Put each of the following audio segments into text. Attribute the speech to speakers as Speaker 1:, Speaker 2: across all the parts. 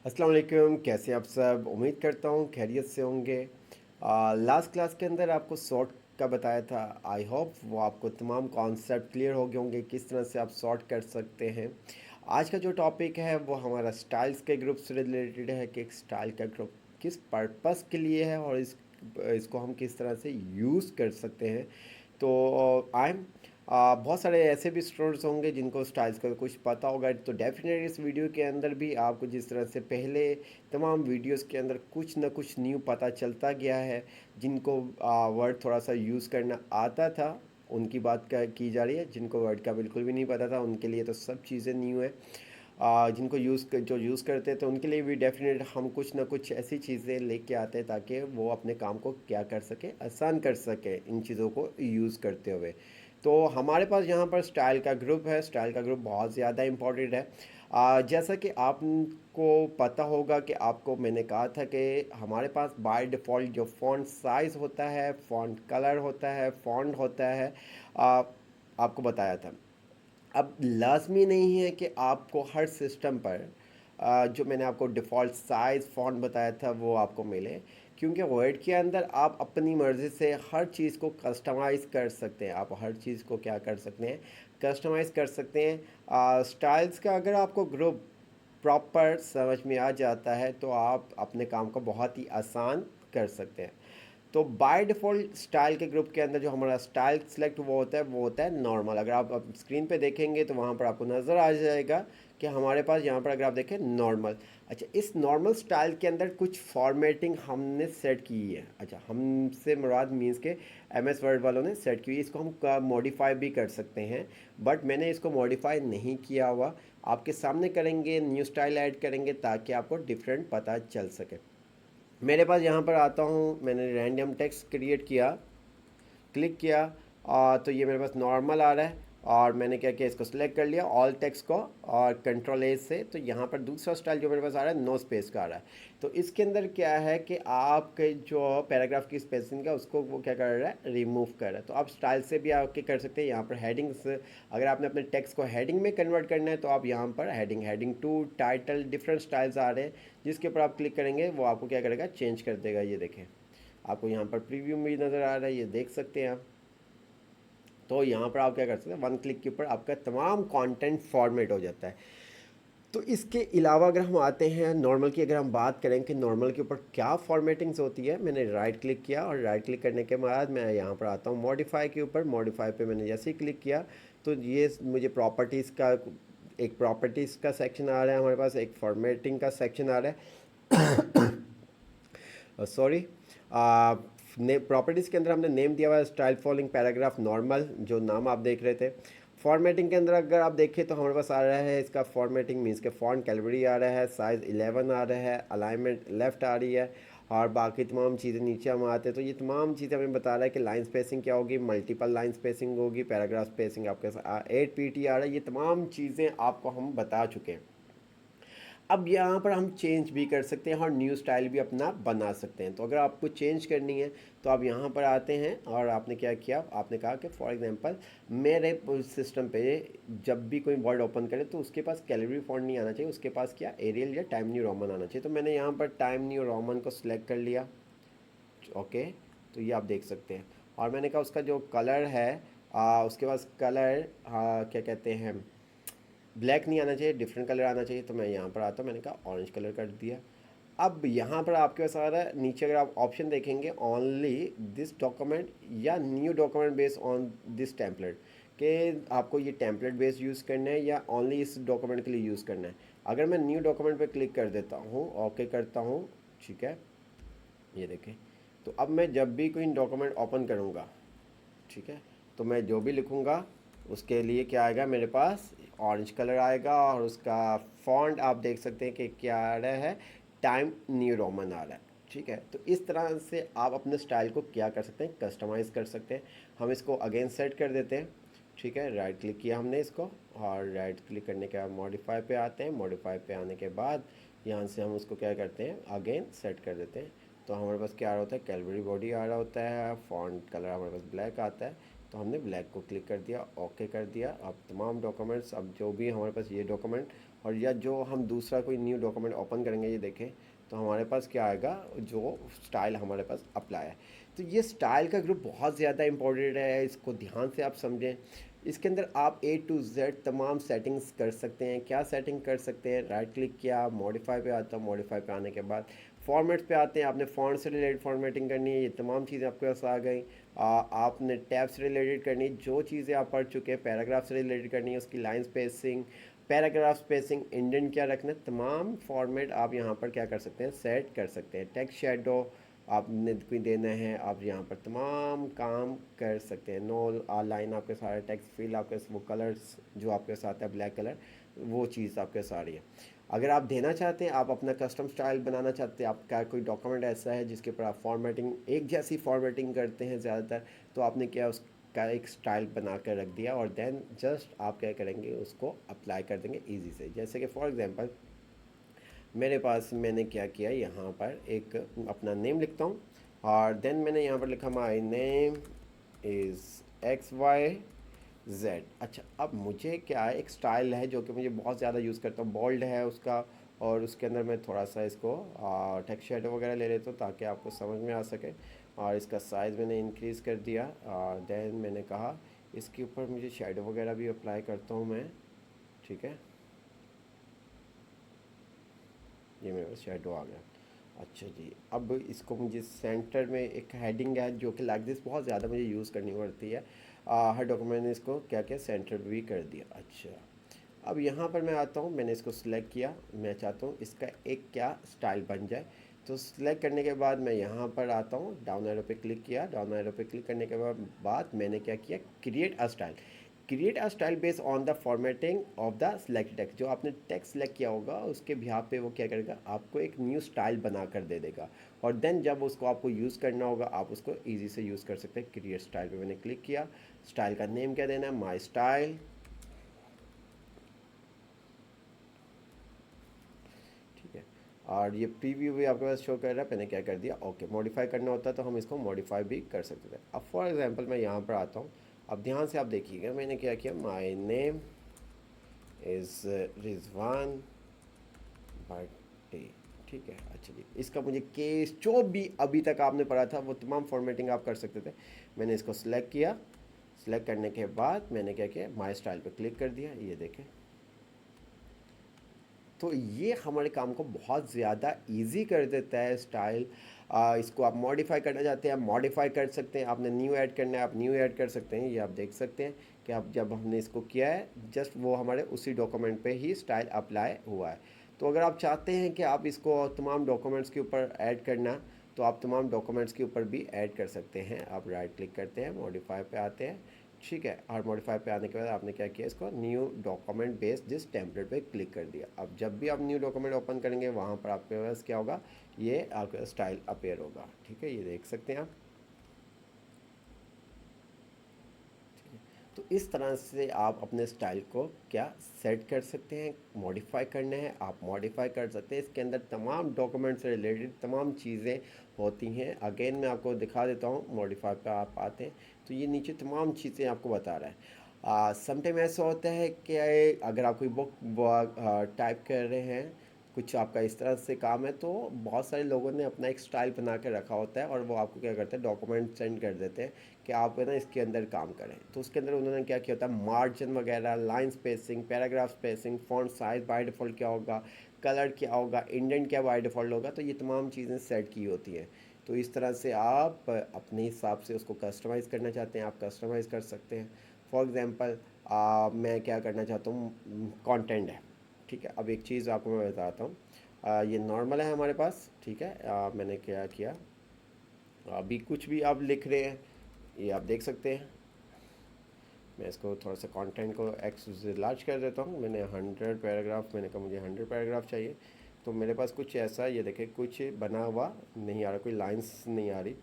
Speaker 1: अस्सलाम वालेकुम, कैसे आप सब? उम्मीद करता हूँ खैरियत से होंगे। लास्ट क्लास के अंदर आपको सॉर्ट का बताया था। आई होप वो आपको तमाम कॉन्सेप्ट क्लियर हो गए होंगे किस तरह से आप सॉर्ट कर सकते हैं। आज का जो टॉपिक है वो हमारा स्टाइल्स के ग्रुप से रिलेटेड है कि एक स्टाइल का ग्रुप किस पर्पस के लिए है और इसको हम किस तरह से यूज़ कर सकते हैं। तो आई एम बहुत सारे ऐसे भी स्टूडेंट्स होंगे जिनको स्टाइल्स का कुछ पता होगा, तो डेफिनेटली इस वीडियो के अंदर भी आपको जिस तरह से पहले तमाम वीडियोस के अंदर कुछ ना कुछ न्यू पता चलता गया है। जिनको वर्ड थोड़ा सा यूज़ करना आता था उनकी बात की जा रही है, जिनको वर्ड का बिल्कुल भी नहीं पता था उनके लिए तो सब चीज़ें न्यू है। जिनको जो यूज़ करते हैं तो उनके लिए भी डेफिनेट हम कुछ ना कुछ ऐसी चीज़ें लेके आते हैं ताकि वो अपने काम को क्या कर सके, आसान कर सके इन चीज़ों को यूज़ करते हुए। तो हमारे पास यहाँ पर स्टाइल का ग्रुप है। स्टाइल का ग्रुप बहुत ज़्यादा इम्पोर्टेंट है। जैसा कि आपको पता होगा कि आपको मैंने कहा था कि हमारे पास बाय डिफ़ॉल्ट जो फ़ॉन्ट साइज़ होता है, फ़ॉन्ट कलर होता है, फ़ॉन्ट होता है, आ, आपको बताया था। अब लाज़मी नहीं है कि आपको हर सिस्टम पर जो मैंने आपको डिफ़ॉल्ट साइज़ फ़ॉन्ट बताया था वो आपको मिले, क्योंकि वर्ड के अंदर आप अपनी मर्ज़ी से हर चीज़ को कस्टमाइज़ कर सकते हैं। आप हर चीज़ को क्या कर सकते हैं, कस्टमाइज़ कर सकते हैं। स्टाइल्स का अगर आपको ग्रुप प्रॉपर समझ में आ जाता है तो आप अपने काम को बहुत ही आसान कर सकते हैं। तो बाय डिफ़ॉल्ट स्टाइल के ग्रुप के अंदर जो हमारा स्टाइल सिलेक्ट वो होता है नॉर्मल। अगर आप अब स्क्रीन पे देखेंगे तो वहाँ पर आपको नज़र आ जाएगा कि हमारे पास यहाँ पर अगर आप देखें नॉर्मल। अच्छा, इस नॉर्मल स्टाइल के अंदर कुछ फॉर्मेटिंग हमने सेट की है। अच्छा, हमसे मुराद मीन्स के एम एस वर्ड वालों ने सेट की हुई। इसको हम मॉडिफाई भी कर सकते हैं, बट मैंने इसको मॉडिफाई नहीं किया हुआ। आपके सामने करेंगे, न्यू स्टाइल ऐड करेंगे ताकि आपको डिफरेंट पता चल सके। मेरे पास यहाँ पर आता हूँ, मैंने रैंडम टेक्स्ट क्रिएट किया, क्लिक किया, तो ये मेरे पास नॉर्मल आ रहा है। और मैंने क्या किया, इसको सिलेक्ट कर लिया ऑल टेक्स्ट को और कंट्रोल ए से। तो यहाँ पर दूसरा स्टाइल जो मेरे पास आ रहा है नो स्पेस का आ रहा है। तो इसके अंदर क्या है कि आपके जो पैराग्राफ की स्पेसिंग है उसको वो क्या कर रहा है, रिमूव कर रहा है। तो आप स्टाइल से भी आपके कर सकते हैं। यहाँ पर हेडिंग्स, अगर आपने अपने टेक्स्ट को हेडिंग में कन्वर्ट करना है तो आप यहाँ पर heading, heading two, title, different styles आ रहे हैं जिसके ऊपर आप क्लिक करेंगे वो आपको क्या करेगा, चेंज कर देगा। ये देखें, आपको यहाँ पर प्रीव्यू में नज़र आ रहा है, ये देख सकते हैं आप। तो यहाँ पर आप क्या कर सकते हैं, वन क्लिक के ऊपर आपका तमाम कंटेंट फॉर्मेट हो जाता है। तो इसके अलावा अगर हम आते हैं नॉर्मल की, अगर हम बात करें कि नॉर्मल के ऊपर क्या फॉर्मेटिंग्स होती है, मैंने राइट क्लिक किया और राइट क्लिक करने के बाद मैं यहाँ पर आता हूँ मॉडिफाई के ऊपर। मॉडिफाई पे मैंने जैसे ही क्लिक किया तो ये मुझे प्रॉपर्टीज़ का एक प्रॉपर्टीज़ का सेक्शन आ रहा है हमारे पास, एक फॉर्मेटिंग का सेक्शन आ रहा है। सॉरी, ने प्रॉपर्टीज़ के अंदर हमने नेम दिया हुआ है स्टाइल फॉलोइंग पैराग्राफ नॉर्मल, जो नाम आप देख रहे थे। फॉर्मेटिंग के अंदर अगर आप देखें तो हमारे पास आ रहा है इसका फॉर्मेटिंग मीन्स के फॉन्ट कैलवरी आ रहा है, साइज़ 11 आ रहा है, अलाइनमेंट लेफ़्ट आ रही है, और बाकी तमाम चीज़ें नीचे हम आते हैं तो ये तमाम चीज़ें हमें बता रहा है कि लाइन स्पेसिंग क्या होगी, मल्टीपल लाइन स्पेसिंग होगी, पैराग्राफ स्पेसिंग आपके 8 पीटी आ रहा है। ये तमाम चीज़ें आपको हम बता चुके हैं। अब यहाँ पर हम चेंज भी कर सकते हैं और न्यू स्टाइल भी अपना बना सकते हैं। तो अगर आपको चेंज करनी है तो आप यहाँ पर आते हैं और आपने क्या किया, आपने कहा कि फॉर एग्जांपल मेरे सिस्टम पे जब भी कोई वर्ड ओपन करे तो उसके पास कैलरी फॉन्ट नहीं आना चाहिए, उसके पास क्या एरियल या टाइम न्यू रोमन आना चाहिए। तो मैंने यहाँ पर टाइम न्यू रोमन को सिलेक्ट कर लिया। ओके, तो ये आप देख सकते हैं। और मैंने कहा उसका जो कलर है, उसके पास कलर क्या कहते हैं, ब्लैक नहीं आना चाहिए, डिफरेंट कलर आना चाहिए। तो मैं यहाँ पर आता हूँ, मैंने कहा ऑरेंज कलर कर दिया। अब यहाँ पर आपके पास आ रहा है नीचे, अगर आप ऑप्शन देखेंगे ओनली दिस डॉक्यूमेंट या new document based on this template, कि आपको ये टेम्पलेट बेस्ड यूज़ करना है या ओनली इस डॉक्यूमेंट के लिए यूज़ करना है। अगर मैं न्यू डॉक्यूमेंट पे क्लिक कर देता हूँ, ओके करता हूँ, ठीक है, ये देखें। तो अब मैं जब भी कोई डॉक्यूमेंट ओपन करूँगा, ठीक है, तो मैं जो भी लिखूँगा उसके लिए क्या आएगा, मेरे पास ऑरेंज कलर आएगा और उसका फॉन्ट आप देख सकते हैं कि क्या आ रहा है, टाइम न्यू रोमन आ रहा है। ठीक है, तो इस तरह से आप अपने स्टाइल को क्या कर सकते हैं, कस्टमाइज़ कर सकते हैं। हम इसको अगेन सेट कर देते हैं। ठीक है, राइट क्लिक किया हमने इसको और राइट क्लिक करने के बाद मॉडिफाई पे आते हैं। मॉडिफाई पे आने के बाद यहाँ से हम उसको क्या करते हैं, अगेन सेट कर देते हैं। तो हमारे पास क्या आ रहा होता है, कैलवरी बॉडी आ रहा होता है, फॉन्ट कलर हमारे पास ब्लैक आता है। तो हमने ब्लैक को क्लिक कर दिया, ओके कर दिया। अब तमाम डॉक्यूमेंट्स, अब जो भी हमारे पास ये डॉक्यूमेंट और या जो हम दूसरा कोई न्यू डॉक्यूमेंट ओपन करेंगे, ये देखें तो हमारे पास क्या आएगा, जो स्टाइल हमारे पास अप्लाई है। तो ये स्टाइल का ग्रुप बहुत ज़्यादा इंपॉर्टेंट है, इसको ध्यान से आप समझें। इसके अंदर आप A to Z तमाम सेटिंग्स कर सकते हैं। क्या सेटिंग कर सकते हैं, राइट क्लिक किया, मॉडिफाई पे आता हूँ, मॉडिफाई पे आने के बाद फॉर्मेट्स पे आते हैं। आपने फॉन्ट से रिलेटेड फॉर्मेटिंग करनी है, ये तमाम चीज़ें आपके पास आ गई। आपने टैब से रिलेटेड करनी, जो चीज़ें आप पढ़ चुके हैं, पैराग्राफ से रिलेटेड करनी है, उसकी line spacing, paragraph spacing, indent क्या रखना है, तमाम फॉर्मेट आप यहाँ पर क्या कर सकते हैं, सेट कर सकते हैं। टेक्स्ट शेडो आपने कोई देना है, आप यहाँ पर तमाम काम कर सकते हैं। नो लाइन आपके सारे टेक्स्ट फिल आपके वो कलर्स जो आपके साथ है ब्लैक कलर, वो चीज़ आपके सारी है। अगर आप देना चाहते हैं, आप अपना कस्टम स्टाइल बनाना चाहते हैं, आपका कोई डॉक्यूमेंट ऐसा है जिसके ऊपर आप फॉर्मेटिंग एक जैसी फॉर्मेटिंग करते हैं ज़्यादातर, तो आपने क्या उसका एक स्टाइल बना कर रख दिया और देन जस्ट आप क्या करेंगे, उसको अप्लाई कर देंगे ईजी से। जैसे कि फॉर एग्जांपल मेरे पास मैंने क्या किया, यहाँ पर एक अपना नेम लिखता हूँ और देन मैंने यहाँ पर लिखा माई नेम इज़ XYZ। अच्छा, अब मुझे क्या है, एक स्टाइल है जो कि मुझे बहुत ज़्यादा यूज़ करता हूँ, बोल्ड है उसका, और उसके अंदर मैं थोड़ा सा इसको टेक्स्ट शेडो वगैरह ले लेता हूँ ताकि आपको समझ में आ सके। और इसका साइज़ मैंने इंक्रीज़ कर दिया। देन मैंने कहा इसके ऊपर मुझे शेडो वगैरह भी अप्लाई करता हूँ मैं, ठीक है। ये मेरे पास शेडो आ गया। अच्छा जी, अब इसको मुझे सेंटर में एक हेडिंग है जो कि लाइक दिस बहुत ज़्यादा मुझे यूज़ करनी पड़ती है। हर डॉक्यूमेंट ने इसको क्या क्या सेंटर भी कर दिया। अच्छा, अब यहाँ पर मैं आता हूँ, मैंने इसको सिलेक्ट किया, मैं चाहता हूँ इसका एक क्या स्टाइल बन जाए। तो सिलेक्ट करने के बाद मैं यहाँ पर आता हूँ, डाउन एरो पे क्लिक किया, डाउन एरो पे क्लिक करने के बाद मैंने क्या किया, create a style. Create a style based on the formatting of the select text. जो आपने टेक्स्ट सेलेक्ट किया होगा उसके बिहाफ पे वो क्या करेगा, आपको एक न्यू स्टाइल बना कर दे देगा। और देन जब उसको आपको यूज़ करना होगा, आप उसको ईजी से यूज़ कर सकते हैं। क्रिएट स्टाइल पे मैंने क्लिक किया, स्टाइल का नेम क्या देना है, माई स्टाइल, ठीक है। और ये प्रीव्यू भी आपके पास शो कर रहा है, मैंने क्या कर दिया, ओके। मॉडिफाई करना होता है तो हम इसको मॉडिफाई भी कर सकते थे। अब फॉर एग्जांपल मैं यहाँ पर आता हूँ, अब ध्यान से आप देखिएगा मैंने क्या किया, माय नेम इज़ रिजवान भट्टी, ठीक है। अच्छा जी, इसका मुझे केस जो भी अभी तक आपने पढ़ा था वो तमाम फॉर्मेटिंग आप कर सकते थे। मैंने इसको सिलेक्ट किया, सिलेक्ट करने के बाद मैंने क्या किया, माय स्टाइल पे क्लिक कर दिया, ये देखें। तो ये हमारे काम को बहुत ज़्यादा इजी कर देता है स्टाइल। इसको आप मॉडिफाई करना चाहते हैं, आप मॉडिफाई कर सकते हैं। आपने न्यू ऐड करना है, आप न्यू ऐड कर सकते हैं। ये आप देख सकते हैं कि आप जब हमने इसको किया है, जस्ट वो हमारे उसी डॉक्यूमेंट पे ही स्टाइल अप्लाई हुआ है। तो अगर आप चाहते हैं कि आप इसको तमाम डॉक्यूमेंट्स के ऊपर ऐड करना, तो आप तमाम डॉक्यूमेंट्स के ऊपर भी ऐड कर सकते हैं। आप राइट क्लिक करते हैं, मॉडिफाई पे आते हैं, ठीक है। और मॉडिफाई पे आने के बाद आपने क्या किया, इसको new document based this template पे क्लिक कर दिया। अब जब भी आप न्यू डॉक्यूमेंट ओपन करेंगे, वहाँ पर आपके पास क्या होगा, ये आपका स्टाइल अपेयर होगा, ठीक है। ये देख सकते हैं आप। तो इस तरह से आप अपने स्टाइल को क्या सेट कर सकते हैं, मॉडिफाई करने हैं आप मॉडिफाई कर सकते हैं। इसके अंदर तमाम डॉक्यूमेंट से रिलेटेड तमाम चीज़ें होती हैं। अगेन मैं आपको दिखा देता हूँ, मॉडिफाई पे आप आते हैं तो ये नीचे तमाम चीज़ें आपको बता रहा है। समटाइम ऐसा होता है कि अगर आप कोई बुक टाइप कर रहे हैं, कुछ आपका इस तरह से काम है, तो बहुत सारे लोगों ने अपना एक स्टाइल बना के रखा होता है और वो आपको क्या करते हैं, डॉक्यूमेंट सेंड कर देते हैं कि आप है ना इसके अंदर काम करें। तो उसके अंदर उन्होंने क्या किया होता है, मार्जिन वगैरह, line spacing, paragraph spacing, font size by default क्या होगा, कलर क्या होगा, इंडेंट क्या बाय डिफ़ॉल्ट होगा, तो ये तमाम चीज़ें सेट की होती हैं। तो इस तरह से आप अपने हिसाब से उसको कस्टमाइज़ करना चाहते हैं, आप कस्टमाइज़ कर सकते हैं। फॉर एग्ज़ाम्पल मैं क्या करना चाहता हूँ, कंटेंट है, ठीक है। अब एक चीज़ आपको मैं बताता हूँ। ये नॉर्मल है हमारे पास, ठीक है। मैंने क्या किया, अभी कुछ भी आप लिख रहे हैं, ये आप देख सकते हैं। मैं इसको थोड़ा सा कंटेंट को एक्स लार्ज कर देता हूँ। मैंने 100 पैराग्राफ, मैंने कहा मुझे 100 पैराग्राफ चाहिए। तो मेरे पास कुछ ऐसा, ये देखें, कुछ बना हुआ नहीं आ रहा, कोई लाइंस नहीं आ रही।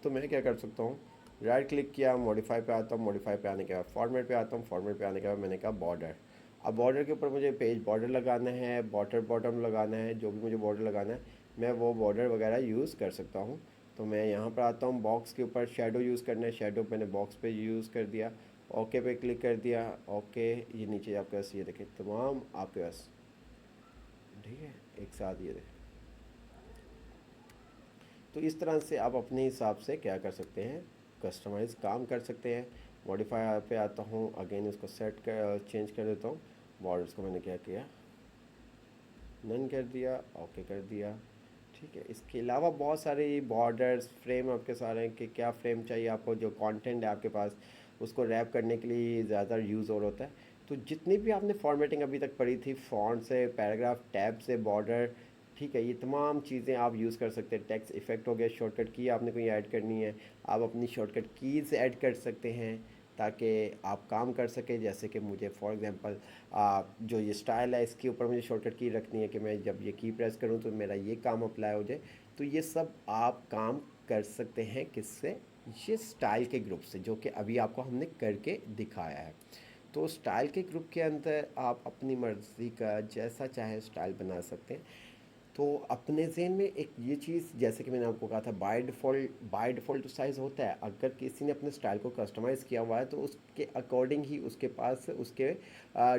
Speaker 1: तो मैं क्या कर सकता हूँ, राइट क्लिक किया, मॉडिफाई पे आता हूँ, मॉडिफाई पे आने के बाद फॉर्मेट पे आता हूँ, फॉर्मेट पे आने के बाद मैंने कहा बॉर्डर। अब बॉर्डर के ऊपर मुझे पेज बॉर्डर लगाना है, बॉर्डर बॉटम लगाना है, जो भी मुझे बॉर्डर लगाना है मैं वो बॉर्डर वगैरह यूज़ कर सकता हूँ। तो मैं यहाँ पर आता हूँ, बॉक्स के ऊपर शेडो यूज़ करना है, शेडो मैंने बॉक्स पे यूज़ कर दिया। ओके पे क्लिक कर दिया। ओके, ये नीचे आपके पास ये देखें तमाम आपके पास, ठीक है, एक साथ ये देखें। तो इस तरह से आप अपने हिसाब से क्या कर सकते हैं, कस्टमाइज़ काम कर सकते हैं। मॉडिफाई पे आता हूँ, अगेन इसको सेट कर चेंज कर देता हूँ। बॉर्डर्स को मैंने क्या किया, नन कर दिया, ओके कर दिया, ठीक है। इसके अलावा बहुत सारे बॉर्डर्स फ्रेम आपके सारे हैं कि क्या फ्रेम चाहिए आपको, जो कंटेंट है आपके पास उसको रैप करने के लिए ज़्यादा यूज़ और होता है। तो जितनी भी आपने फॉर्मेटिंग अभी तक पढ़ी थी, फॉन्ट से, पैराग्राफ, टैब से, बॉर्डर, ठीक है, ये तमाम चीज़ें आप यूज़ कर सकते हैं। टेक्स्ट इफेक्ट हो गया, शॉर्टकट की आपने कोई ऐड करनी है, आप अपनी शॉर्टकट कीज़ ऐड कर सकते हैं ताकि आप काम कर सकें। जैसे कि मुझे फॉर एग्जांपल जो ये स्टाइल है इसके ऊपर मुझे शॉर्टकट की रखनी है कि मैं जब ये की प्रेस करूँ तो मेरा ये काम अप्लाई हो जाए। तो ये सब आप काम कर सकते हैं किससे, ये स्टाइल के ग्रुप से, जो कि अभी आपको हमने करके दिखाया है। तो स्टाइल के ग्रुप के अंदर आप अपनी मर्ज़ी का जैसा चाहे स्टाइल बना सकते हैं। तो अपने ज़हन में एक ये चीज़, जैसे कि मैंने आपको कहा था, बाय डिफ़ॉल्ट साइज़ होता है। अगर किसी ने अपने स्टाइल को कस्टमाइज़ किया हुआ है तो उसके अकॉर्डिंग ही उसके पास उसके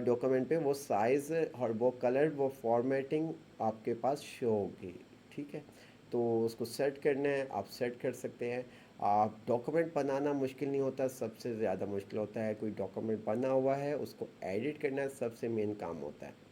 Speaker 1: डॉक्यूमेंट पे वो साइज़ और वो कलर, वो फॉर्मेटिंग आपके पास शो होगी, ठीक है। तो उसको सेट करना है, आप सेट कर सकते हैं। आप डॉक्यूमेंट बनाना मुश्किल नहीं होता, सबसे ज़्यादा मुश्किल होता है कोई डॉक्यूमेंट बना हुआ है उसको एडिट करना, सबसे मेन काम होता है।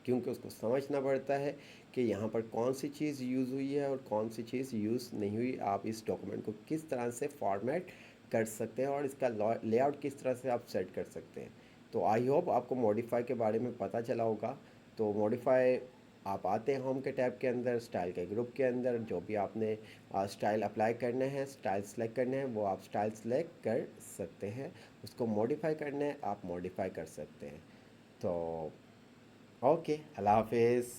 Speaker 1: क्योंकि उसको समझना पड़ता है कि यहाँ पर कौन सी चीज़ यूज़ हुई है और कौन सी चीज़ यूज़ नहीं हुई। आप इस डॉक्यूमेंट को किस तरह से फॉर्मेट कर सकते हैं और इसका लेआउट किस तरह से आप सेट कर सकते हैं। तो आई होप आपको मॉडिफाई के बारे में पता चला होगा। तो मॉडिफाई आप आते हैं होम के टैब के अंदर, स्टाइल के ग्रुप के अंदर, जो भी आपने स्टाइल अप्लाई करने हैं, स्टाइल सेलेक्ट करने हैं, वो आप स्टाइल सेलेक्ट कर सकते हैं। उसको मॉडिफाई करना है, आप मॉडिफाई कर सकते हैं। तो ओके, अल्लाह हाफिज़।